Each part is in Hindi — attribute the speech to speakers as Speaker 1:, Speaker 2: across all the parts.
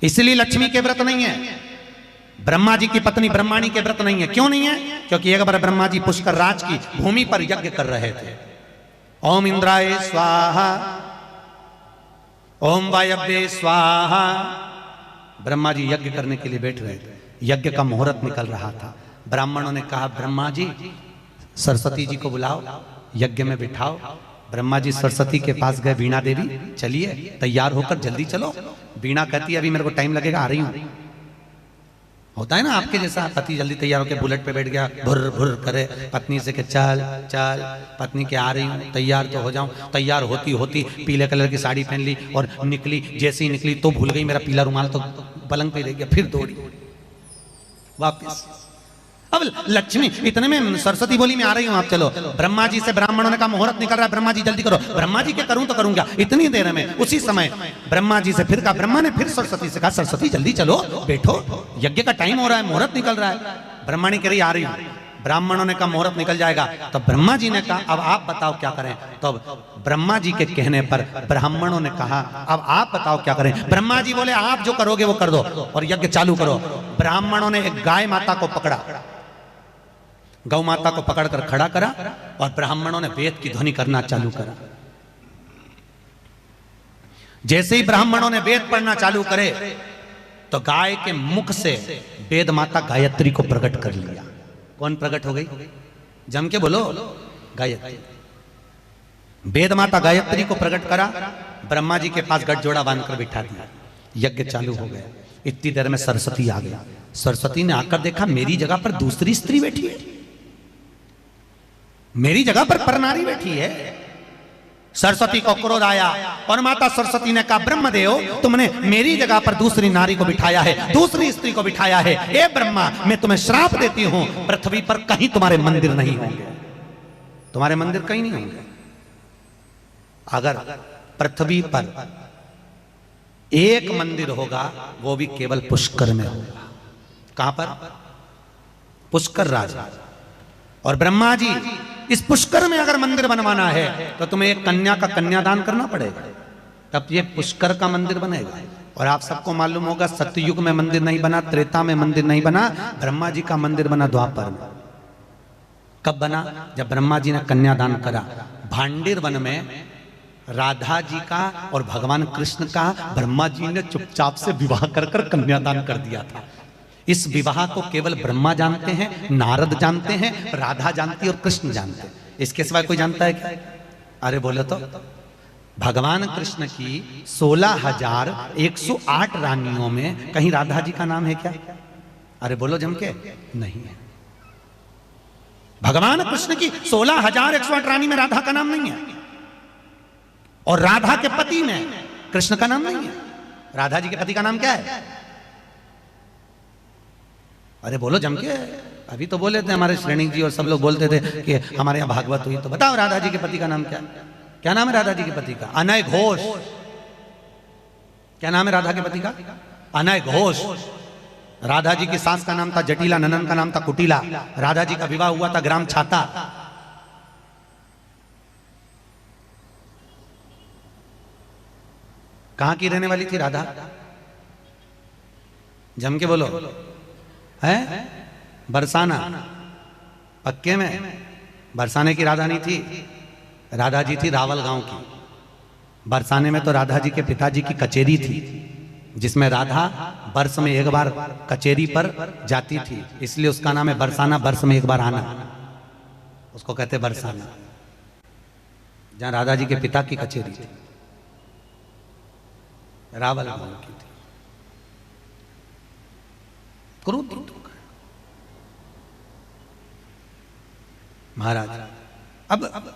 Speaker 1: इसलिए लक्ष्मी के व्रत नहीं है, ब्रह्मा जी की पत्नी ब्रह्माणी के व्रत नहीं है। क्यों नहीं है? क्योंकि एक बार ब्रह्मा जी पुष्कर राज की भूमि पर यज्ञ कर रहे थे। ओम इंद्राय स्वाहा, ओम वायव्ये स्वाहा। ब्रह्मा जी यज्ञ करने के लिए बैठ रहे थे, यज्ञ का मुहूर्त निकल रहा था। ब्राह्मणों ने कहा ब्रह्मा जी सरस्वती जी को बुलाओ, यज्ञ में बिठाओ। ब्रह्मा जी सरस्वती के पास गए, वीणा देवी चलिए तैयार होकर जल्दी चलो। वीणा कहती है अभी मेरे को टाइम लगेगा, आ रही हूं। होता है ना आपके जैसा, पति जल्दी तैयार होकर बुलेट पे बैठ गया, भुर भुर करे पत्नी से कि चल चल, पत्नी के आ रही हूँ, तैयार तो हो जाऊं। तैयार होती होती पीले कलर की साड़ी पहन ली और निकली। जैसे ही निकली तो भूल गई मेरा पीला रुमाल, तो पलंग पे रह गया। फिर दौड़ी वापिस। अब लक्ष्मी इतने में सरस्वती बोली मैं आ रही हूं, आप चलो। ब्रह्मा जी से ब्राह्मणों ने कहा मुहूर्त निकल रहा है, ब्रह्मा जी जल्दी करो। ब्रह्मा जी के करूं तो करूंगा इतनी देर में। उसी समय ब्रह्मा जी से फिर कहा, ब्रह्मा ने फिर सरस्वती से कहा सरस्वती जल्दी चलो, बैठो, यज्ञ का टाइम हो रहा है, मुहूर्त निकल रहा है। ब्रह्मणी कह रही आ रही हूं। ब्राह्मणों ने कहा मुहूर्त निकल जाएगा। तो ब्रह्मा जी ने कहा अब आप बताओ क्या करें। तो ब्रह्मा जी के कहने पर ब्राह्मणों ने कहा अब आप बताओ क्या करें। ब्रह्मा जी बोले आप जो करोगे वो कर दो और यज्ञ चालू करो। ब्राह्मणों ने एक गाय माता को पकड़ा, गौ माता को पकड़कर खड़ा करा और ब्राह्मणों ने वेद की ध्वनि करना चालू करा। जैसे ही ब्राह्मणों ने वेद पढ़ना चालू करे तो गाय के मुख से वेद माता गायत्री को प्रकट कर लिया। कौन प्रकट हो गई? जम के बोलो, गायत्री। वेद माता गायत्री को प्रकट करा, ब्रह्मा जी के पास गठजोड़ा बांधकर बिठा दिया, यज्ञ चालू हो गया। इतनी देर में सरस्वती आ गई। सरस्वती ने आकर देखा मेरी जगह पर दूसरी स्त्री बैठी है, मेरी जगह पर परनारी बैठी है। सरस्वती को क्रोध आया और माता सरस्वती ने कहा ब्रह्मदेव तुमने मेरी जगह पर दूसरी नारी को बिठाया है, दूसरी स्त्री को बिठाया है। ए ब्रह्मा मैं तुम्हें श्राप देती हूं, पृथ्वी पर कहीं तुम्हारे मंदिर नहीं होंगे, तुम्हारे मंदिर कहीं नहीं होंगे। अगर पृथ्वी पर एक मंदिर होगा वो भी केवल पुष्कर में होगा। कहां पर? पुष्कर राज। और ब्रह्मा जी इस पुष्कर में अगर मंदिर बनवाना है तो तुम्हें एक कन्या का कन्यादान करना पड़ेगा, तब ये पुष्कर का मंदिर बनेगा। और आप सबको मालूम होगा सतयुग में मंदिर नहीं बना, त्रेता में मंदिर नहीं बना, ब्रह्मा जी का मंदिर बना द्वापर में। कब बना? जब ब्रह्मा जी ने कन्यादान करा। भांडीर वन में राधा जी का और भगवान कृष्ण का ब्रह्मा जी ने चुपचाप से विवाह कर कर कन्यादान कर दिया था। इस विवाह को केवल ब्रह्मा जानते हैं, नारद जानते हैं, राधा जानती है और कृष्ण जानते हैं। इसके सिवा कोई जानता है क्या? अरे बोलो तो। भगवान कृष्ण की 16,108 रानियों में कहीं राधा जी का नाम है क्या? अरे बोलो जम के, नहीं है। भगवान कृष्ण की 16,108 रानी में राधा का नाम नहीं है और राधा के पति में कृष्ण का नाम नहीं है। राधा जी के पति का नाम क्या है? अरे बोलो जम के। अभी तो बोले थे हमारे श्रेणी जी और सब लोग बोलते थे कि हमारे यहाँ भागवत हुई, तो बताओ राधा जी के पति का नाम क्या? क्या नाम है राधा जी के पति का? अनय घोष। क्या नाम है राधा के पति का? अनय घोष। राधा जी की सास का नाम था जटिला, ननन का नाम था कुटिला। राधा जी का विवाह हुआ था ग्राम छाता। कहां की रहने वाली थी राधा? जम के बोलो। है बरसाना। पक्के में बरसाने की राधा नहीं थी, राधा जी थी रावल गांव की। बरसाने में तो राधा जी के पिताजी की कचेरी थी, जिसमें राधा वर्ष में एक बार कचेरी पर जाती थी, इसलिए उसका नाम है बरसाना। वर्ष में एक बार आना, उसको कहते बरसाना। जहां राधा जी के पिता की कचेरी थी, रावल गांव की थी। क्रोधित हो गए महाराज। अब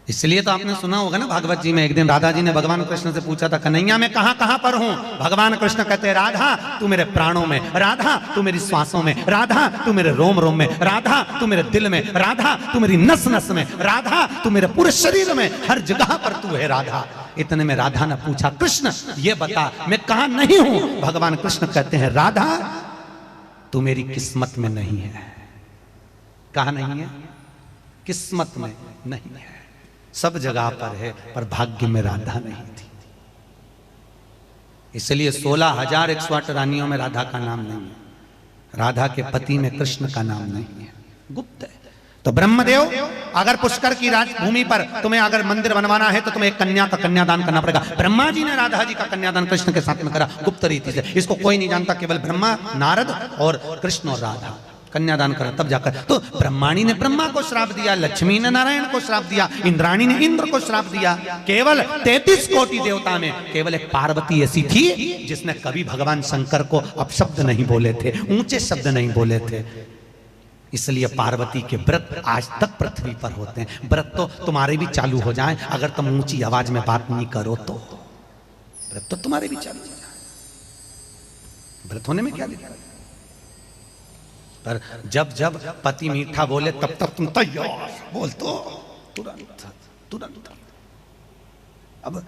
Speaker 1: इसलिए तो आपने सुना होगा ना भागवत जी में, एक दिन राधा जी ने भगवान कृष्ण से पूछा था कन्हैया मैं कहां कहां पर हूं? भगवान कृष्ण कहते हैं राधा तू मेरे प्राणों में, राधा तू मेरी श्वासों में, राधा तू मेरे रोम रोम में, राधा तू मेरे दिल में, राधा तू मेरी नस नस में, राधा तू मेरे पूरे शरीर में, हर जगह पर तू है राधा। इतने में राधा ने पूछा कृष्ण ये बता मैं कहां नहीं हूं? भगवान कृष्ण कहते हैं राधा तू मेरी किस्मत में नहीं है। कहां नहीं है? किस्मत में नहीं है, सब जगह पर है, पर भाग्य में राधा नहीं थी। इसलिए 16,108 रानियों में राधा का नाम नहीं है, राधा के पति में कृष्ण का नाम नहीं है, गुप्त है। तो ब्रह्मदेव, अगर पुष्कर की राजभूमि पर तुम्हें अगर मंदिर बनवाना है तो तुम्हें एक कन्या का कन्यादान करना पड़ेगा। ब्रह्मा जी ने राधा जी का कन्यादान कृष्ण के साथ में करा, गुप्त रीति से। इसको कोई नहीं जानता, केवल ब्रह्मा, नारद और कृष्ण और राधा कन्यादान करा, तब जाकर। तो ब्रह्माणी ने ब्रह्मा को श्राप दिया, लक्ष्मी ने नारायण को श्राप दिया, इंद्राणी ने इंद्र को श्राप दिया। केवल 33 कोटि देवता में केवल एक पार्वती ऐसी थी जिसने कभी भगवान शंकर को अपशब्द नहीं बोले थे, ऊंचे शब्द नहीं बोले थे। इसलिए पार्वती के व्रत आज तक पृथ्वी पर होते हैं। व्रत तो तुम्हारे भी चालू हो जाएं, अगर तुम ऊंची आवाज में बात नहीं करो तो व्रत तो तुम्हारे भी चालू हो जाए। व्रत होने में क्या दिक्कत है? पर जब जब पति मीठा बोले तब तक तुम तैयार, बोल तो तुरंत तुरंत। अब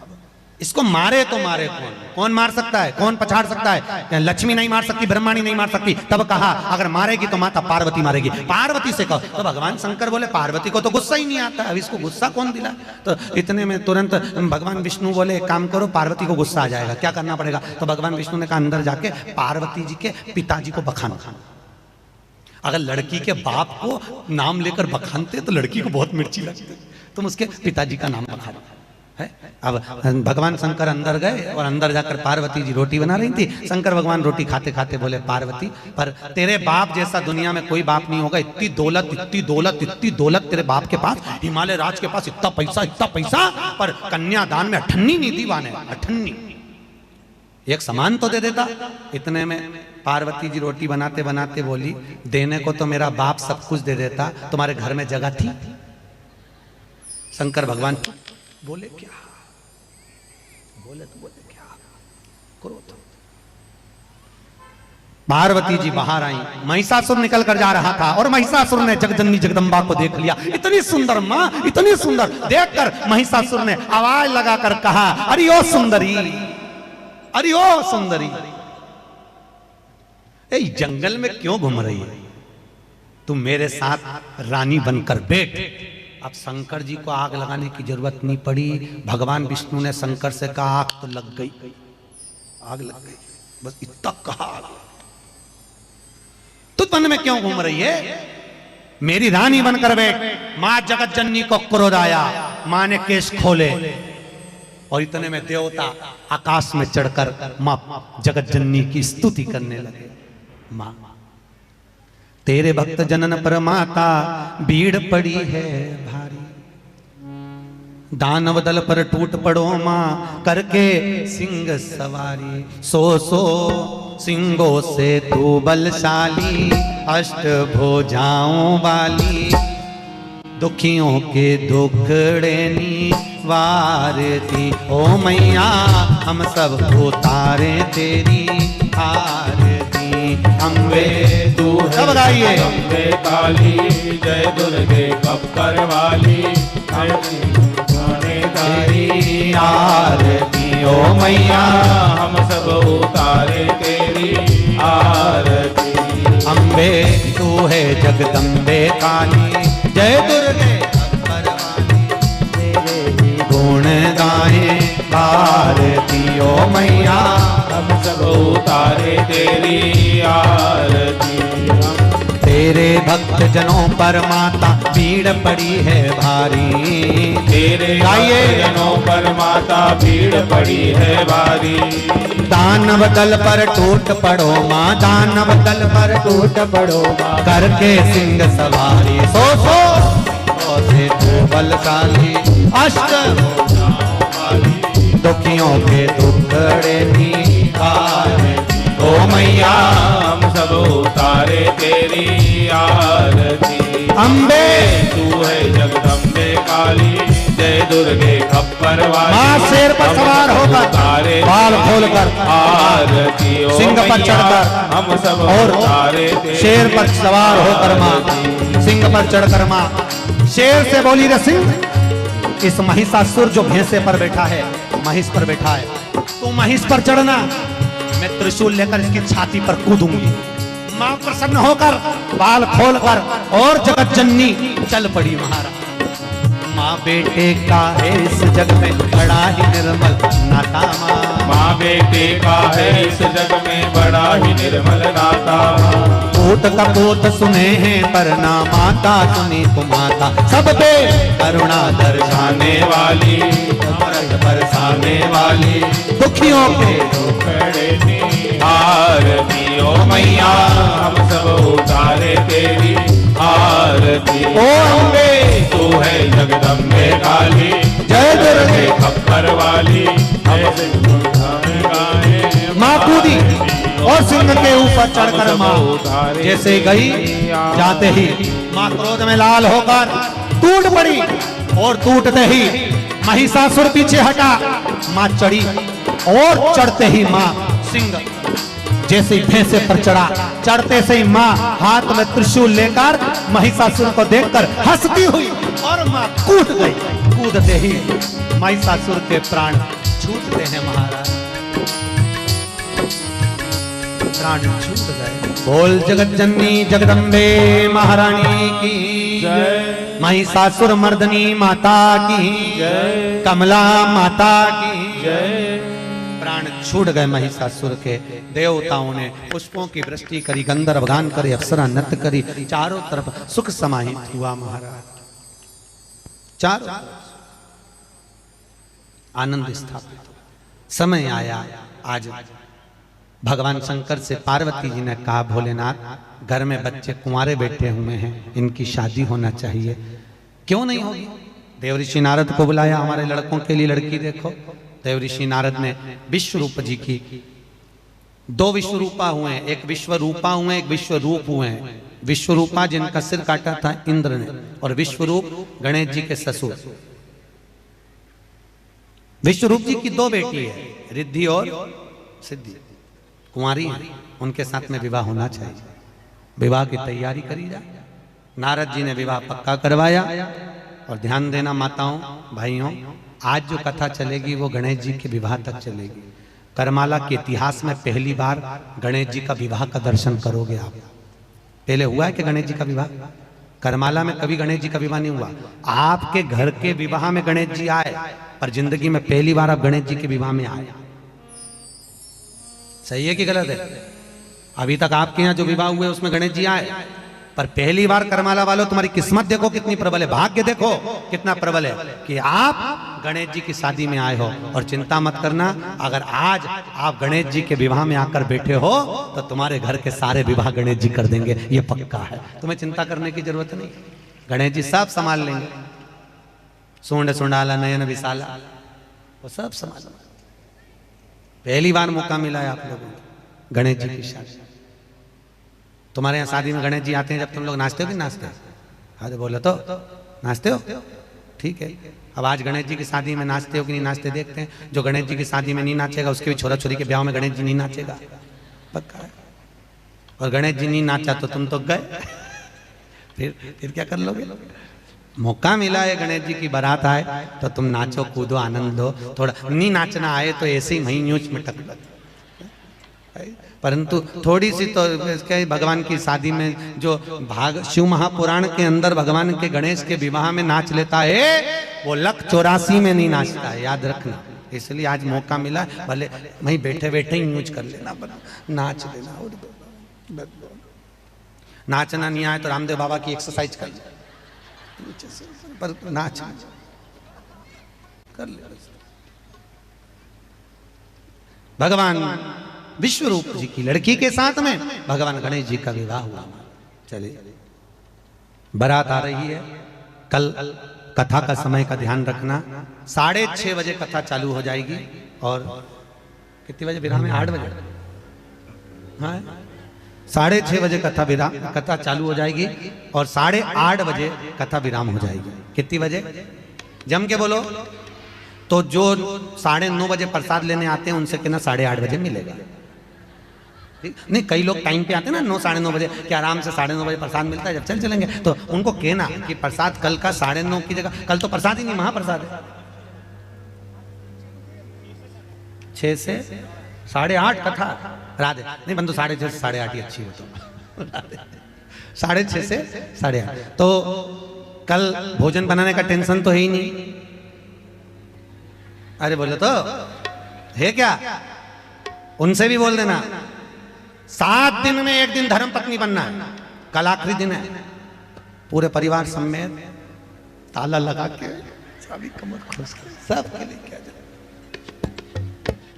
Speaker 1: इसको मारे तो मारे कौन? कौन मार सकता है? कौन पछाड़ सकता है? लक्ष्मी नहीं मार सकती, ब्रह्माणी नहीं मार सकती। तब कहा अगर मारेगी तो माता पार्वती मारेगी। पार्वती से कहो तो भगवान शंकर बोले पार्वती को तो गुस्सा ही नहीं आता, अब इसको गुस्सा कौन दिला? तो इतने में तुरंत भगवान विष्णु बोले एक काम करो, पार्वती को गुस्सा आ जाएगा, क्या करना पड़ेगा? तो भगवान विष्णु ने कहा अंदर जाके पार्वती जी के पिताजी को बखानो। अगर लड़की के बाप को नाम लेकर बखानते तो लड़की को बहुत मिर्ची लगती, तुम उसके पिताजी का नाम बखानो है। अब भगवान शंकर अंदर गए और अंदर जाकर पार्वती जी रोटी बना रही थी। शंकर भगवान रोटी खाते खाते बोले पार्वती, पर तेरे बाप जैसा दुनिया में कोई बाप नहीं होगा। इतनी दौलत, इतनी दौलत, इतनी दौलत तेरे बाप के पास, हिमालय राज के पास इतना पैसा, पर कन्यादान में अठन्नी नहीं दी वाने, अठन्नी एक समान तो दे देता। इतने में पार्वती जी रोटी बनाते बनाते बोली देने को तो मेरा बाप सब कुछ दे देता, तुम्हारे घर में जगह थी? शंकर भगवान बोले क्या? बोले तो बोले क्या? क्रोध। पार्वती जी बाहर आई, महिषासुर निकल कर जा रहा था और महिषासुर ने जगजननी जगदम्बा को देख लिया। इतनी सुंदर माँ, इतनी सुंदर, देखकर महिषासुर ने आवाज लगाकर कहा अरे ओ सुंदरी, अरे ओ सुंदरी, ए जंगल में क्यों घूम रही है? तुम मेरे साथ रानी बनकर बैठ। अब शंकर जी को आग लगाने की जरूरत नहीं पड़ी। भगवान विष्णु ने शंकर से कहा आग तो लग गई, आग लग गई, बस इतना कहा। तू वन में क्यों घूम रही है? मेरी रानी बनकर बैठ। मां जगत जननी को क्रोध आया, मां ने केस खोले और इतने में देवता आकाश में चढ़कर मां जगत जननी की स्तुति करने लगे। मां तेरे भक्त जनन पर माता भीड़ पड़ी है भारी, दानव दल पर टूट पड़ो मां करके सिंह सवारी। सो सिंगों से तू बलशाली, अष्ट भुजाओं वाली, दुखियों के दुखड़े निवारती। ओ मैया हम सब उतारे तेरी आरती। अम्बे तू है
Speaker 2: अम्बे काली, जय दुर्गे कप्पर वाली,
Speaker 1: तेरी आरती। ओ मैया
Speaker 2: हम सब उतारे तेरी आरती।
Speaker 1: अम्बे तू है जगदम्बे काली, जय दुर्गे कप्पर वाली, तेरे ही गुण गाए भारती। ओ मैया
Speaker 2: हम सब उतारे तेरी आरती।
Speaker 1: तेरे भक्त जनों पर माता भीड़ पड़ी है भारी।
Speaker 2: तेरे भक्त जनों पर माता भीड़ पड़ी है भारी।
Speaker 1: दानव दल पर टूट पड़ो माँ, दानव दल पर टूट पड़ो माँ, करके सिंह सवारी। सो से तू बलशाली, अष्ट दुखियों के दुखड़े निवारे। ओ मैया
Speaker 2: हम सब उतारे तेरी आरती।
Speaker 1: अम्बे
Speaker 2: तू है जगदम्बे काली, जय दुर्गे खप्पर वाली,
Speaker 1: माँ शेर पर सवार होकर, बाल खोलकर,
Speaker 2: आरती। ओ
Speaker 1: सिंह पर चढ़कर,
Speaker 2: हम सब
Speaker 1: और
Speaker 2: उतारे
Speaker 1: शेर पर सवार होकर माँ, सिंह पर चढ़कर माँ शेर से बोली रे सिंह, इस महिषासुर जो भैंसे पर बैठा है, महिष पर बैठा है, तू महिष पर चढ़ना, मैं त्रिशूल लेकर इसकी छाती पर कूदूंगी। मां प्रसन्न होकर बाल खोलकर और जगत जननी चल पड़ी। महाराज माँ बेटे का है इस जग में बड़ा ही निर्मल नाता माँ।
Speaker 2: माँ बेटे का है इस जग में बड़ा ही निर्मल नाता।
Speaker 1: पूत कपूत सुने हैं पर ना माता सुनी तो माता। सब पे करुणा दर्शाने वाली, अमृत बरसाने वाली, दुखियों के
Speaker 2: दुखड़े आरती ओ मैया हम सब उतारे तेरी आरती।
Speaker 1: ओ अम्बे
Speaker 2: तू है जगदम्बे काली,
Speaker 1: जय दुर्गे
Speaker 2: खप्पर वाली। ऐसे गुणगान गाए
Speaker 1: माँ कूदी और सिंह के ऊपर चढ़कर माँ जैसे गई, जाते ही माँ क्रोध में लाल होकर टूट पड़ी और टूटते ही महिषासुर पीछे हटा। माँ चढ़ी और चढ़ते ही माँ सिंह जैसे ही भैंसे पर चढ़ा, चढ़ते से ही माँ हाथ में त्रिशूल लेकर महिषासुर को देखकर हंसती हुई और माँ कूद गई। कूदते ही महिषासुर के प्राण छूटते हैं महाराज, प्राण छूट गए। बोल जगत जननी जगदम्बे महारानी की
Speaker 2: जय।
Speaker 1: महिषासुर मर्दनी माता की
Speaker 2: जय।
Speaker 1: कमला माता की
Speaker 2: जय।
Speaker 1: प्राण छूट गए महिषासुर के। देवताओं ने पुष्पों की वृष्टि करी, गंधर्व गान करे, अप्सरा नृत्य करी, चारों तरफ सुख समाहित हुआ महाराज। चारों आनंद स्थापित। समय आया, आज भगवान शंकर से पार्वती जी ने कहा भोलेनाथ घर में बच्चे कुंवारे बैठे हुए हैं, इनकी शादी होना चाहिए, क्यों नहीं होगी? देवऋषि नारद को बुलाया, हमारे लड़कों के लिए लड़की देखो। देवऋषि नारद ने विश्वरूप जी की, दो विश्वरूपा हुए हैं, एक विश्वरूपा हुए, एक विश्वरूप हुए हैं। विश्वरूपा जिनका सिर काटा था इंद्र ने, और विश्वरूप गणेश जी के ससुर। विश्वरूप जी की दो बेटी है, रिद्धि और सिद्धि, कुंवारी हैं, उनके साथ में विवाह होना चाहिए। विवाह की तैयारी करी जाए। नारद जी ने विवाह पक्का करवाया। और ध्यान देना माताओं भाइयों, आज जो कथा चलेगी वो गणेश जी के विवाह तक चलेगी। करमाला के इतिहास में पहली बार गणेश जी का विवाह का दर्शन करोगे आप। पहले हुआ है कि गणेश जी का विवाह? करमाला में कभी गणेश जी का विवाह नहीं हुआ। आपके घर के विवाह में गणेश जी आए, पर जिंदगी में पहली बार आप गणेश जी के विवाह में आए। सही है कि गलत है? अभी तक आपके यहाँ जो विवाह हुए उसमें गणेश जी आए, पर पहली बार करमाला वालों तुम्हारी किस्मत देखो कितनी प्रबल है, भाग्य देखो कितना प्रबल है कि आप गणेश जी की शादी में आए हो। और चिंता मत करना, अगर आज आप गणेश जी के विवाह में आकर बैठे हो तो तुम्हारे घर के सारे विवाह गणेश जी कर देंगे, ये पक्का है। तुम्हें चिंता करने की जरूरत नहीं, गणेश जी सब संभाल लेंगे। सूंड सुंडाला नयन विशाला, वो सब संभाल। पहली बार मौका मिला है आप लोगों को गणेश जी की शादी। तुम्हारे यहाँ शादी में गणेश जी आते हैं जब तुम लोग नाचते हो कि नाचते हो? अरे बोलो तो, नाचते हो? ठीक है, अब आज गणेश जी की शादी में नाचते हो कि नहीं नाचते देखते हैं। जो गणेश जी की शादी में नहीं नाचेगा उसके भी छोरा छोरी के ब्याह में गणेश जी नहीं नाचेगा, पक्का है। और गणेश जी नहीं नाचा तो तुम तो गए, फिर क्या कर लोगे? मौका मिला है, गणेश जी की बारात आए तो तुम नाचो कूदो आनंद लो। थोड़ा नहीं नाचना आए तो ऐसे ही वहीं न्यूज में टक लो, परंतु थोड़ी सी तो भगवान की शादी में जो भाग शिव महापुराण के अंदर भगवान के गणेश के विवाह में नाच लेता है वो 184 में नहीं नाचता है, याद रखना। इसलिए आज मौका मिला, भले वहीं बैठे बैठे ही न्यूज कर लेना, नाच लेना। नाचना नहीं आए तो रामदेव बाबा की एक्सरसाइज कर ले, पर नाच कर ले। भगवान विश्वरूप जी की लड़की के साथ में भगवान गणेश जी का विवाह हुआ। चलिए, बारात आ रही है। कल कथा का समय का ध्यान रखना, 6:30 बजे कथा चालू हो जाएगी। और कितने बजे विराम है? 8 बजे। हाँ, 6:30 बजे कथा चालू हो जाएगी और 8:30 बजे कथा विराम हो जाएगी। कितनी बजे? जम के बोलो। तो जो 9:30 बजे प्रसाद लेने आते हैं उनसे कहना 8:30 बजे मिलेगा। नहीं, कई लोग टाइम पे आते हैं ना 9 साढ़े 9 बजे कि आराम से 9:30 बजे प्रसाद मिलता है, जब चल चलेंगे तो उनको कहना कि प्रसाद कल का 9:30 की जगह, कल तो प्रसाद ही नहीं महाप्रसाद है, 6 से 8:30 कथा। राधे नहीं बंधु, 6:30 से 8:30 ही अच्छी हो तो 6:30 से 8:30। तो कल भोजन बनाने का टेंशन तो है ही नहीं। अरे बोले तो है क्या, उनसे भी बोल देना 7 दिन में 1 दिन धर्म पत्नी बनना है। कल आखिरी दिन है, पूरे परिवार समेत ताला लगा के चाबी कमर खोस के सबके लिए क्या जाए।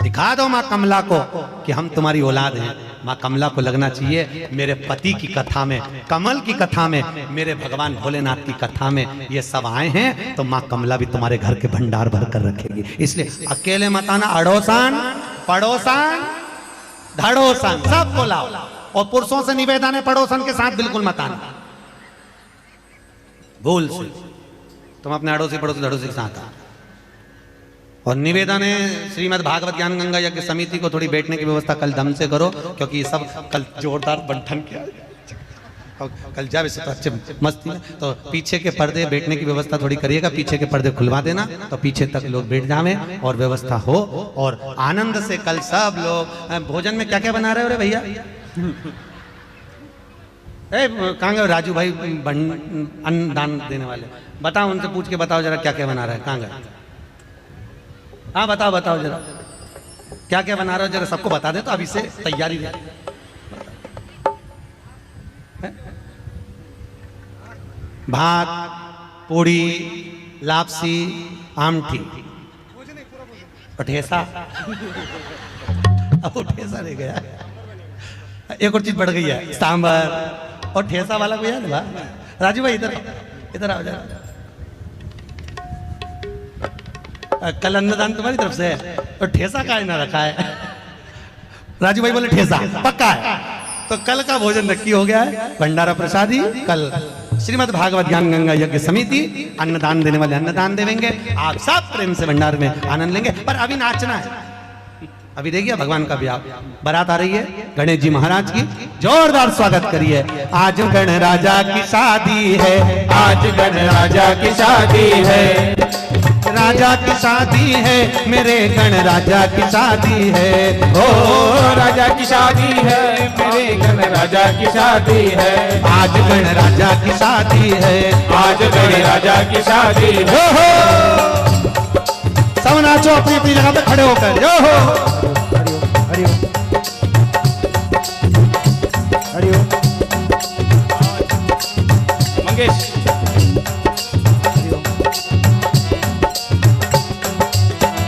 Speaker 1: दिखा दो माँ कमला को कि हम तुम्हारी औलाद हैं। माँ कमला को लगना चाहिए मेरे पति की कथा में, कमल की कथा में, मेरे भगवान भोलेनाथ की कथा में ये सब आए हैं, तो माँ कमला भी तुम्हारे घर के भंडार भर कर रखेगी। इसलिए अकेले मत आना, अड़ोसान पड़ोसान धड़ोसान सबको लाओ। और पुरुषों से निवेदन है पड़ोसन के साथ बिल्कुल मत आना, भूल से। तुम अपने अड़ोसी पड़ोसी धड़ोसी के साथ आओ। और निवेदन है श्रीमद् भागवत ज्ञान गंगा यज्ञ समिति को थोड़ी बैठने की व्यवस्था कल दम से करो, क्योंकि ये सब कल जोरदार बंठन किया और कल जावे से तो अच्छे मस्ती में। तो पीछे के पर्दे बैठने की व्यवस्था थोड़ी करिएगा, पीछे के पर्दे खुलवा देना तो पीछे तक लोग बैठ जावे और व्यवस्था हो। और आनंद से कल सब लोग भोजन में क्या क्या बना रहे हो रे भैया? कहाँ गए राजू भाई अन्न दान देने वाले? बताओ, उनसे पूछ के बताओ जरा क्या क्या बना रहा है, कहाँ गए? हाँ बताओ बताओ जरा क्या क्या बना रहे हो, जरा सबको बता दे तो अभी से तैयारी दे। भात, पूड़ी, लापसी, आमठी और ठेसा। अब ठेसा रह गया, एक और चीज बढ़ गई है, सांबर और ठेसा वाला कोई है ना? राजू भाई इधर इधर आओ जरा। कल अन्नदान तुम्हारी तरफ से है तो ठेसा का ना रखा है? राजू भाई बोले ठेसा पक्का है, तो कल का भोजन नक्की हो गया है। भंडारा प्रसादी कल श्रीमद् भागवत ज्ञान गंगा यज्ञ समिति अन्नदान देने वाले अन्नदान देवेंगे। आप सब प्रेम से भंडार में आनंद लेंगे। पर अभी नाचना है, अभी देखिए भगवान का ब्याह, बारात आ रही है गणेश जी महाराज की, जोरदार स्वागत करिए। आज गण राजा की शादी है,
Speaker 2: आज गण राजा की शादी है,
Speaker 1: राजा की शादी है, मेरे गण राजा की शादी है।
Speaker 2: ओ राजा की शादी है, मेरे गण राजा की शादी है,
Speaker 1: आज गण राजा की शादी है,
Speaker 2: आज गण राजा की शादी है।
Speaker 1: सब नाचो अपनी अपनी जगह पे खड़े होकर। यो हो हरिओम हरिओम
Speaker 2: मंगेश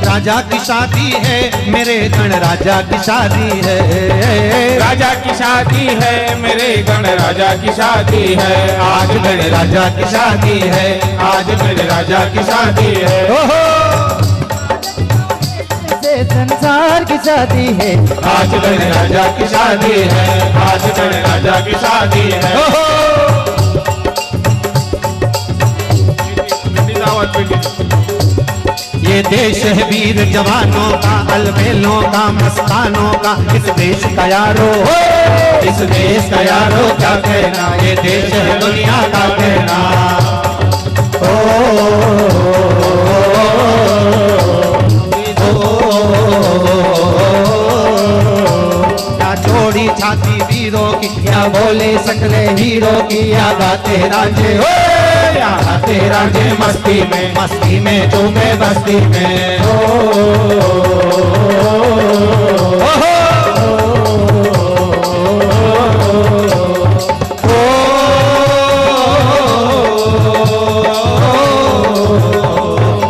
Speaker 1: राजा की शादी है, मेरे गण राजा की शादी है,
Speaker 2: राजा की शादी है, मेरे गण राजा की शादी है,
Speaker 1: आज गण राजा की शादी है,
Speaker 2: आज गण राजा की शादी है।
Speaker 1: ओहो
Speaker 3: संसार की शादी है,
Speaker 2: आज गण राजा की शादी है, आज गण राजा की शादी है।
Speaker 1: ओहो ये देश है वीर जवानों का, अलबेलों का, मस्तानों का, इस देश का यारो, इस देश का यारो क्या कहना, ये देश है दुनिया का कहना। क्या जोड़ी छाती वीरों की, क्या बोले सकले हीरो की, या गाते राजे हो, या गाते राजे मस्ती में चूमे बस्ती में।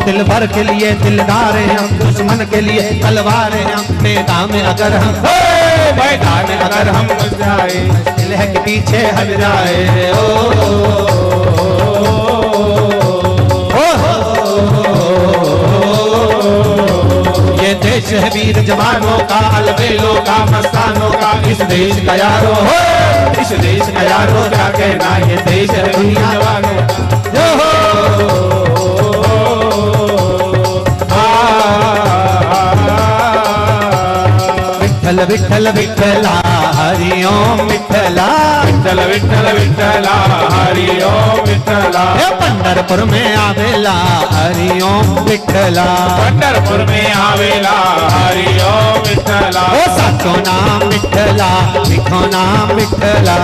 Speaker 1: दिल भर के लिए दिलदार हैं हम, दुश्मन के लिए तलवार हैं हम, मैदान में अगर हम
Speaker 2: मैदान में अगर हम जाए,
Speaker 1: दिल है कि पीछे हट जाए। ये देश है वीर जवानों का, अलबेलों का, मस्तानों का, इस देश का यारो हो, इस देश का यारो क्या कहना, ये देश है दुनिया जवानों का। विठ्ठल विठ्ठल विठ्ठला हरि ओम विठला।
Speaker 2: विठ्ठल विठ्ठल विठ्ठला हरि ओम विठ्ठला।
Speaker 1: हे पंढरपुर में आवेला हरि ओम विठला।
Speaker 2: पंढरपुर में आवेला हरि ओम विठ्ठला।
Speaker 1: ओ साचो नाम विठला लिखो नाम विठला।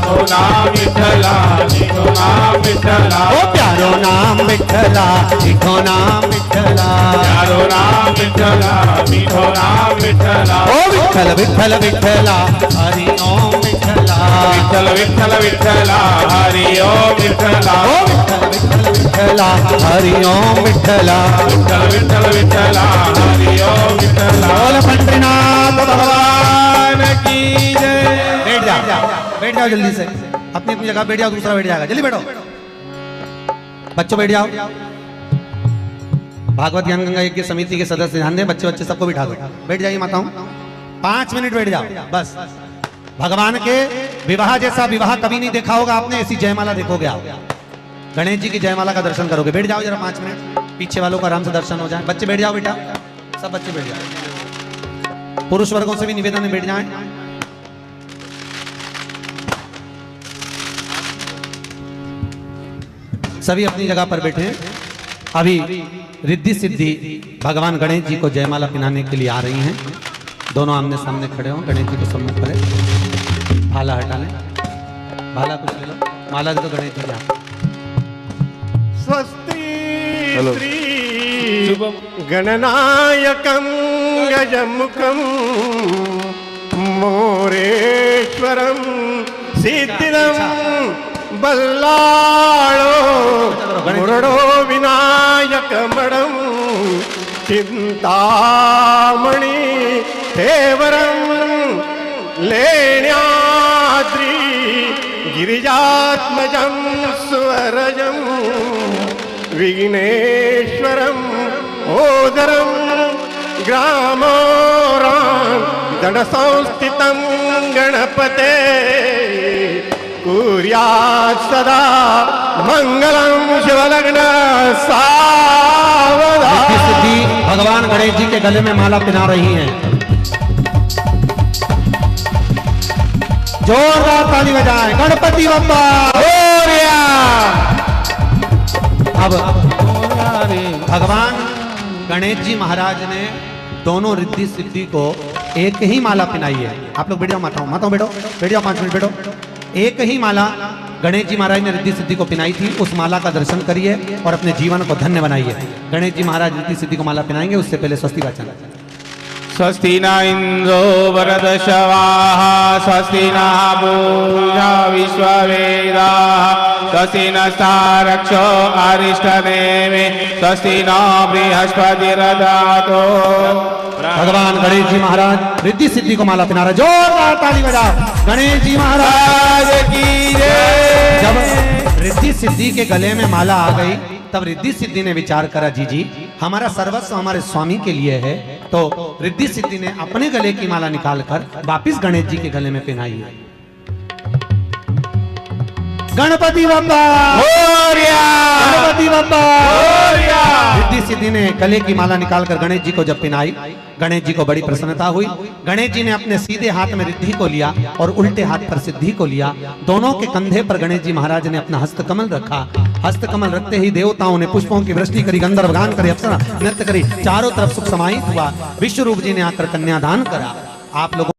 Speaker 2: ओ नाम विठ्ठला लिखो नाम विठ्ठला।
Speaker 1: ओ प्यारो नाम विठला लिखो नाम विठला।
Speaker 2: प्यारो नाम विठ्ठला मीठो नाम विठ्ठला।
Speaker 1: ओ विठल विठल विठला हरि ओम विठला।
Speaker 2: विठ्ठल विठ्ठल विठ्ठला हरि ओम विठ्ठला।
Speaker 1: ओ विठल विठल विठला हरि ओम विठला।
Speaker 2: विठ्ठल विठ्ठल विठ्ठला हरि ओम विठ्ठला।
Speaker 1: बोल पंडरीनाथ
Speaker 2: भगवान की जय।
Speaker 1: बैठ जाओ जल्दी से, अपनी अपनी जगह बैठ जाओ, दूसरा बैठ जाएगा, जल्दी बैठो बच्चों, बैठ जाओ। भागवत ज्ञान गंगा यज्ञ समिति के सदस्य ध्यान दें, बच्चे बच्चे सबको बिठा दो, बैठ जाइए माताओं, 5 मिनट बैठ जाओ बस। भगवान के विवाह जैसा विवाह कभी नहीं देखा होगा आपने, ऐसी जयमाला देखोगे आप, गणेश जी की जयमाला का दर्शन करोगे। बैठ जाओ जरा 5 मिनट, पीछे वालों का आराम से दर्शन हो जाए। बच्चे बैठ जाओ बेटा, सब बच्चे बैठ जाओ, पुरुष वर्गों से भी निवेदन है बैठ जाए। सभी अपनी जगह पर बैठे हैं। अभी रिद्धि सिद्धि भगवान गणेश जी को जयमाला पिनाने के लिए आ रही हैं। दोनों आमने सामने खड़े हों, गणेश जी को सम्मुख करें, भाला हटा लें, भाला कुछ ले लो, माला दे दो गणेश जी को।
Speaker 4: स्वस्ति श्री गणनायकं गजमुखं मोरेश्वरं सिद्धिदं बल्लाळो मुरडो विनायकमणं चिन्तामणि देवरं लेण्याद्रि गिरिजात्मजं स्वरजं विघ्नेश्वरं ओदरं ग्रामोरां दण्डसंस्थितं गणपते कुर्यात् सदा मंगलम शिवलग्न सावधान।
Speaker 1: रिद्धि सिद्धि भगवान गणेश जी के गले में माला पिना रही हैं। जोरदार ताली बजाएं, गणपति बप्पा मोरया। अब भगवान गणेश जी महाराज ने दोनों रिद्धि सिद्धि को एक ही माला पिनाई है। आप लोग बैठ जाओ, माताओं माताओं बैठो, बैठ जाओ 5 मिनट बैठो। एक ही माला गणेश जी महाराज ने रिद्धि सिद्धि को पिनाई थी, उस माला का दर्शन करिए और अपने जीवन को धन्य बनाइए। गणेश जी महाराज रिद्धि सिद्धि को माला पिनाएंगे, उससे पहले स्वस्ति वाचन।
Speaker 2: स्वस्ति न इंद्रो वरदशवाः स्वस्ति न पूषा विश्ववेदाः स्वस्ति नस्तारक्षो अरिष्टनेमि स्वस्ति न बृहस्पतिर्दधातु।
Speaker 1: भगवान गणेश जी महाराज रिद्धि सिद्धि को माला पिना रहे, जोरदार ताली बजाओ गणेश जी महाराज की जय। जब रिद्धि सिद्धि के गले में माला आ गई तब रिद्धि सिद्धि ने विचार करा, जी हमारा सर्वस्व हमारे स्वामी के लिए है। तो रिद्धि सिद्धि ने अपने गले की माला निकालकर वापिस गणेश जी के गले में पहनाई है। गणपति बप्पा मोरया, गणपति बप्पा मोरया। रिद्धि सिद्धि ने गले की माला निकालकर गणेश जी को जब पहनाई, गणेश जी को बड़ी प्रसन्नता हुई। गणेश जी ने अपने सीधे हाथ में रिद्धि को लिया और उल्टे हाथ पर सिद्धि को लिया। दोनों के कंधे पर गणेश जी महाराज ने अपना हस्तकमल रखा। हस्तकमल रखते ही देवताओं ने पुष्पों की वृष्टि करी, गंधर्व गान करे, अप्सरा नृत्य करी, चारों तरफ सुख समाहित हुआ। विश्वरूप जी ने आकर कन्यादान करा। आप लोगों